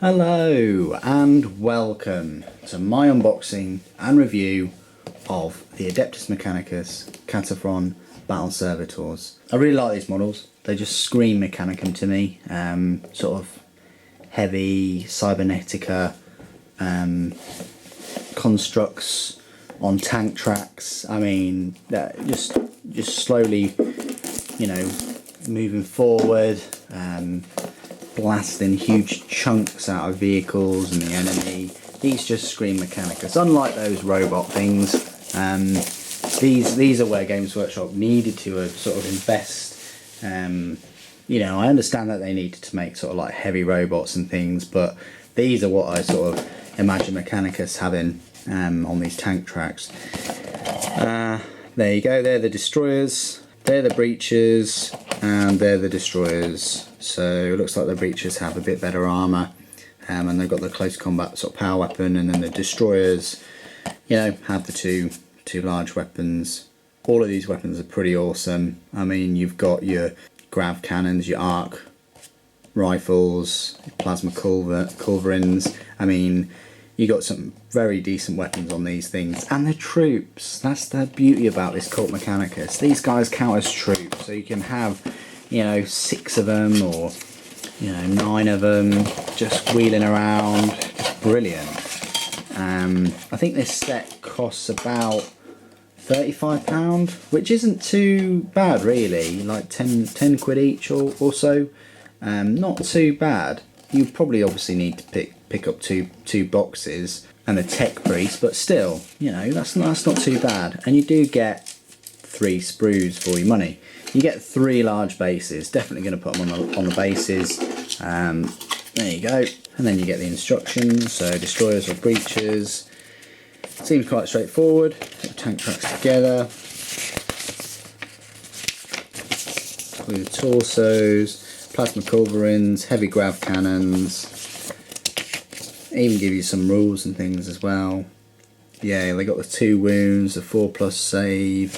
Hello and welcome to my unboxing and review of the Adeptus Mechanicus Kataphron Battle Servitors. I really like these models. They just scream Mechanicum to me. Sort of heavy Cybernetica constructs on tank tracks. I mean, just slowly, you know, moving forward. Blasting huge chunks out of vehicles and the enemy. These just scream Mechanicus. Unlike those robot things, these are where Games Workshop needed to sort of invest. You know, I understand that they needed to make sort of like heavy robots and things, but these are what I sort of imagine Mechanicus having on these tank tracks. There you go. They're the destroyers. They're the breachers, and they're the destroyers. So it looks like the breachers have a bit better armour, and they've got the close combat sort of power weapon, and then the destroyers, you know, have the two large weapons. All of these weapons are pretty awesome. I mean, you've got your grav cannons, your arc rifles, plasma culverins. I mean, you got some very decent weapons on these things, and the troops. That's the beauty about this Cult Mechanicus. These guys count as troops, so you can have, you know, 6 of them or, you know, 9 of them just wheeling around. Just brilliant. I think this set costs about £35, which isn't too bad really, like 10 quid each or so. Not too bad. You probably obviously need to pick up two boxes and a tech priest, but still, you know, that's not too bad. And you do get 3 sprues for your money. You get 3 large bases. Definitely going to put them on the bases. There you go. And then you get the instructions. So destroyers or breachers. Seems quite straightforward. Put the tank tracks together. With the torsos, plasma culverins, heavy grav cannons. Even give you some rules and things as well. Yeah, they got the 2 wounds, the 4+ save.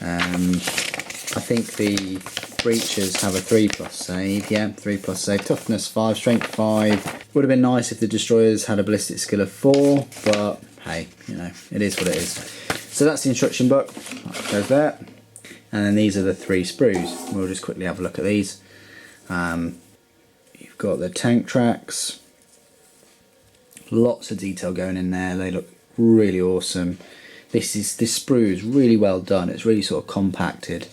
I think the breachers have a 3+ save. Yeah, 3+ save. Toughness 5, strength 5. Would have been nice if the destroyers had a ballistic skill of 4, but hey, you know, it is what it is. So that's the instruction book. That goes there. And then these are the 3 sprues. We'll just quickly have a look at these. You've got the tank tracks. Lots of detail going in there. They look really awesome. This sprue is really well done. It's really sort of compacted.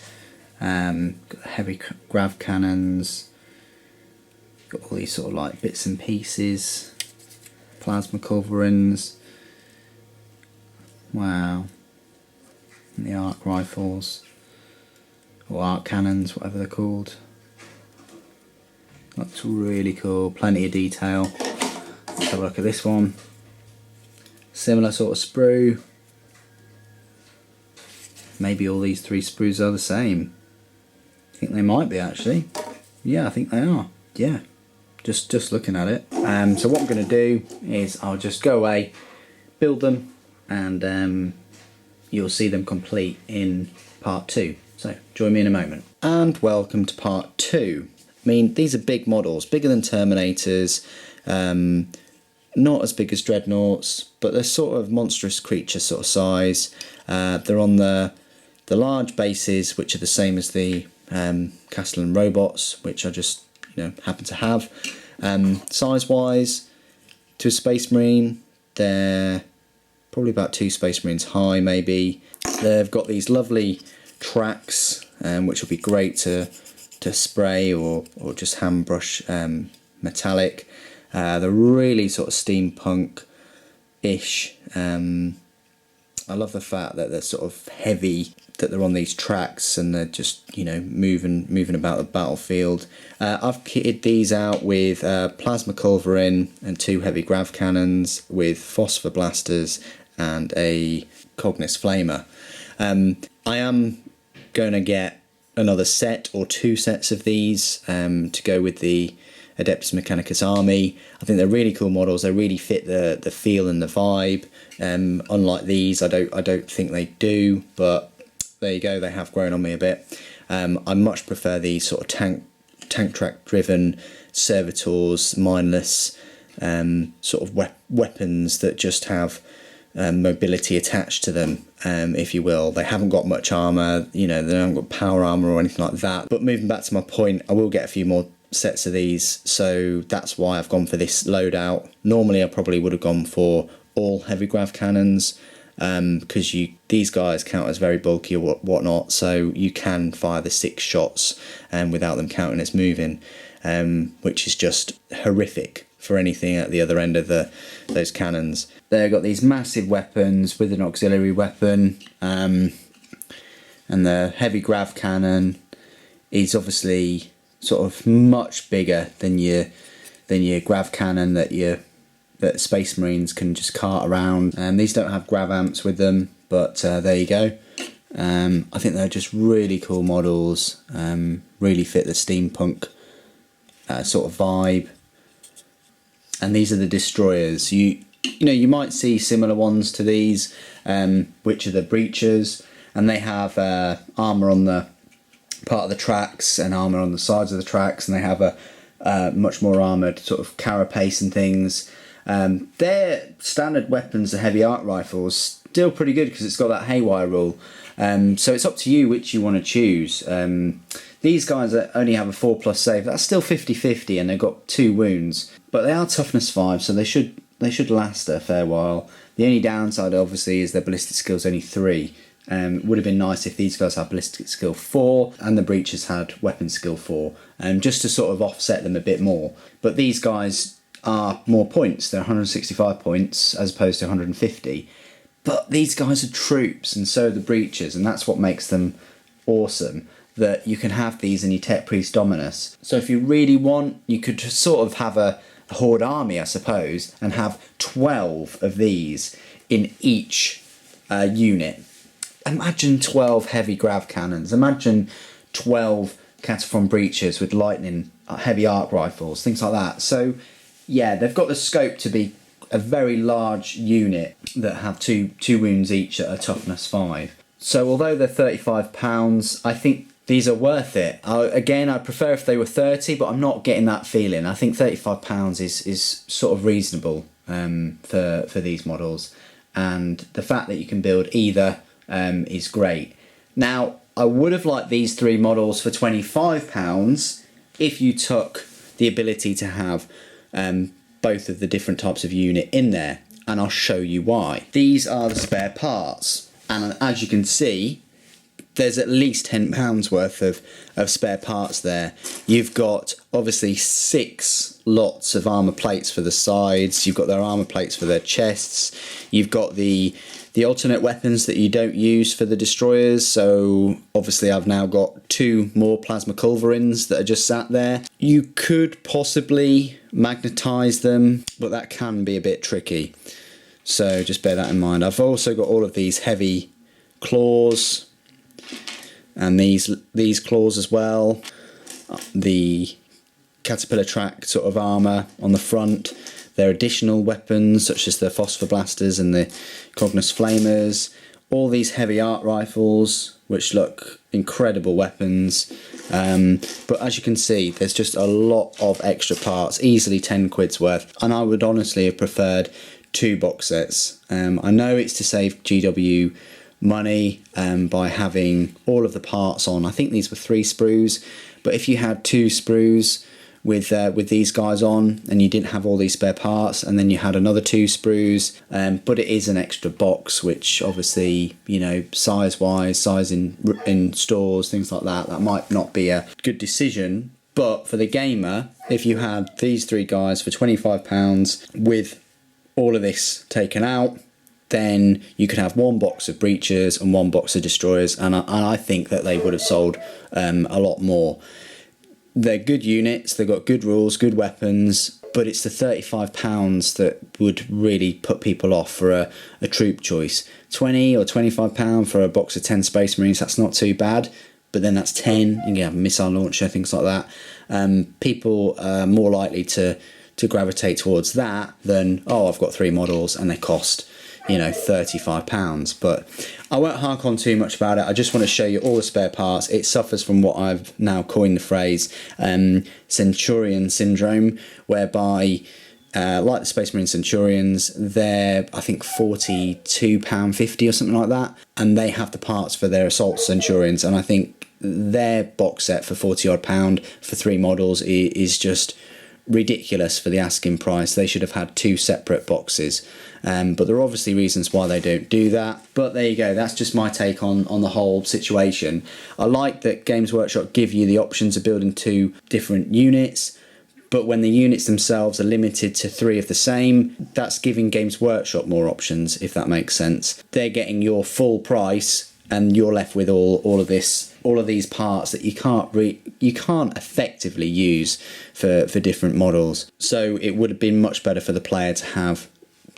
Got the heavy grav cannons. Got all these sort of like bits and pieces. Plasma culverins. Wow. And the arc rifles. Or arc cannons, whatever they're called. Looks really cool. Plenty of detail. Let's have a look at this one. Similar sort of sprue. Maybe all these 3 sprues are the same. I think they might be actually. Yeah, I think they are. Yeah, just looking at it. So what I'm going to do is I'll just go away, build them, and you'll see them complete in part 2. So join me in a moment. And welcome to part 2. I mean, these are big models, bigger than Terminators. Not as big as Dreadnoughts, but they're sort of monstrous creature sort of size. They're on the large bases, which are the same as the Castellan robots, which I just, you know, happen to have. Size-wise, to a Space Marine, they're probably about 2 Space Marines high, maybe. They've got these lovely tracks, which will be great to spray or just hand brush metallic. They're really sort of steampunk-ish. I love the fact that they're sort of heavy, that they're on these tracks and they're just, you know, moving about the battlefield. I've kitted these out with plasma culverin and 2 heavy grav cannons with phosphor blasters and a Cognis flamer. I am going to get another set or 2 sets of these to go with the Adeptus Mechanicus army. I think they're really cool models. They really fit the feel and the vibe. Unlike these, I don't think they do, but there you go. They have grown on me a bit. I much prefer these sort of tank track driven servitors, mindless sort of weapons that just have mobility attached to them, if you will. They haven't got much armour, you know, they haven't got power armour or anything like that. But moving back to my point, I will get a few more sets of these, so that's why I've gone for this loadout. Normally I probably would have gone for all heavy grav cannons, because these guys count as very bulky or whatnot, so you can fire the 6 shots without them counting as moving, which is just horrific for anything at the other end of those cannons. They've got these massive weapons with an auxiliary weapon, and the heavy grav cannon is obviously sort of much bigger than your grav cannon that Space Marines can just cart around. These don't have grav amps with them, but there you go. I think they're just really cool models, really fit the steampunk sort of vibe. And these are the destroyers. You know, you might see similar ones to these, which are the breachers, and they have armour on the part of the tracks and armour on the sides of the tracks, and they have a much more armoured sort of carapace and things. Their standard weapons, the heavy arc rifles, still pretty good because it's got that haywire rule. So it's up to you which you want to choose. These guys only have a 4+ save. That's still 50-50, and they've got 2 wounds, but they are toughness 5, so they should last a fair while. The only downside, obviously, is their ballistic skill's only 3. It would have been nice if these guys had ballistic skill 4 and the breachers had weapon skill 4, just to sort of offset them a bit more. But these guys are more points. They're 165 points as opposed to 150. But these guys are troops, and so are the breachers, and that's what makes them awesome, that you can have these in your Tech Priest Dominus. So if you really want, you could just sort of have a horde army, I suppose, and have 12 of these in each unit. Imagine 12 heavy grav cannons. Imagine 12 Kataphron breachers with lightning, heavy arc rifles, things like that. So yeah, they've got the scope to be a very large unit that have two wounds each at a toughness 5. So although they're £35, I think these are worth it. Again, I'd prefer if they were 30, but I'm not getting that feeling. I think £35 is sort of reasonable for these models, and the fact that you can build either is great. Now, I would have liked these 3 models for £25 if you took the ability to have both of the different types of unit in there, and I'll show you why. These are the spare parts, and as you can see, there's at least £10 worth of spare parts there. You've got obviously 6 lots of armour plates for the sides, you've got their armour plates for their chests, you've got the alternate weapons that you don't use for the destroyers, so obviously I've now got 2 more plasma culverins that are just sat there. You could possibly magnetise them, but that can be a bit tricky, so just bear that in mind. I've also got all of these heavy claws, and these claws as well, the caterpillar track sort of armour on the front. There are additional weapons such as the phosphor blasters and the Cognos flamers, all these heavy arc rifles which look incredible weapons, but as you can see there's just a lot of extra parts, easily 10 quid's worth, and I would honestly have preferred 2 box sets. I know it's to save GW money by having all of the parts on. I think these were 3 sprues, but if you had 2 sprues with these guys on and you didn't have all these spare parts, and then you had another 2 sprues, but it is an extra box, which obviously, you know, size in stores, things like that might not be a good decision. But for the gamer, if you had these 3 guys for £25 with all of this taken out, then you could have 1 box of breachers and 1 box of destroyers, and I think that they would have sold a lot more. They're good units, they've got good rules, good weapons, but it's the £35 that would really put people off for a troop choice. £20 or £25 for a box of 10 Space Marines, that's not too bad, but then that's 10, you can have a missile launcher, things like that. People are more likely to gravitate towards that than, oh, I've got 3 models and they cost, you know, £35. But I won't hark on too much about it. I just want to show you all the spare parts. It suffers from what I've now coined the phrase Centurion syndrome, whereby Like the Space Marine Centurions, they're I think £42.50 or something like that, and they have the parts for their Assault Centurions, and I think their box set for £40 odd for 3 models is just ridiculous for the asking price. They should have had 2 separate boxes, but there are obviously reasons why they don't do that. But there you go, that's just my take on the whole situation. I like that Games Workshop give you the options of building 2 different units, but when the units themselves are limited to 3 of the same, that's giving Games Workshop more options, if that makes sense. They're getting your full price, and you're left with all of these parts that you can't effectively use for different models. So it would have been much better for the player to have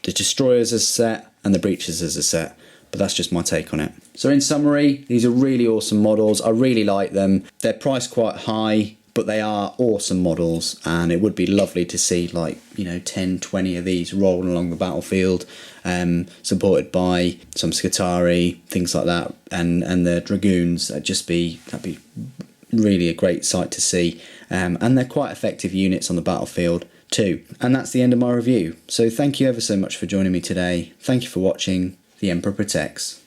the Destroyers as a set and the Breaches as a set. But that's just my take on it. So in summary, these are really awesome models. I really like them. They're priced quite high, but they are awesome models, and it would be lovely to see 10, 20 of these rolling along the battlefield, supported by some Scutari, things like that, and the Dragoons. That'd be really a great sight to see, and they're quite effective units on the battlefield too. And that's the end of my review. So thank you ever so much for joining me today. Thank you for watching. The Emperor Protects.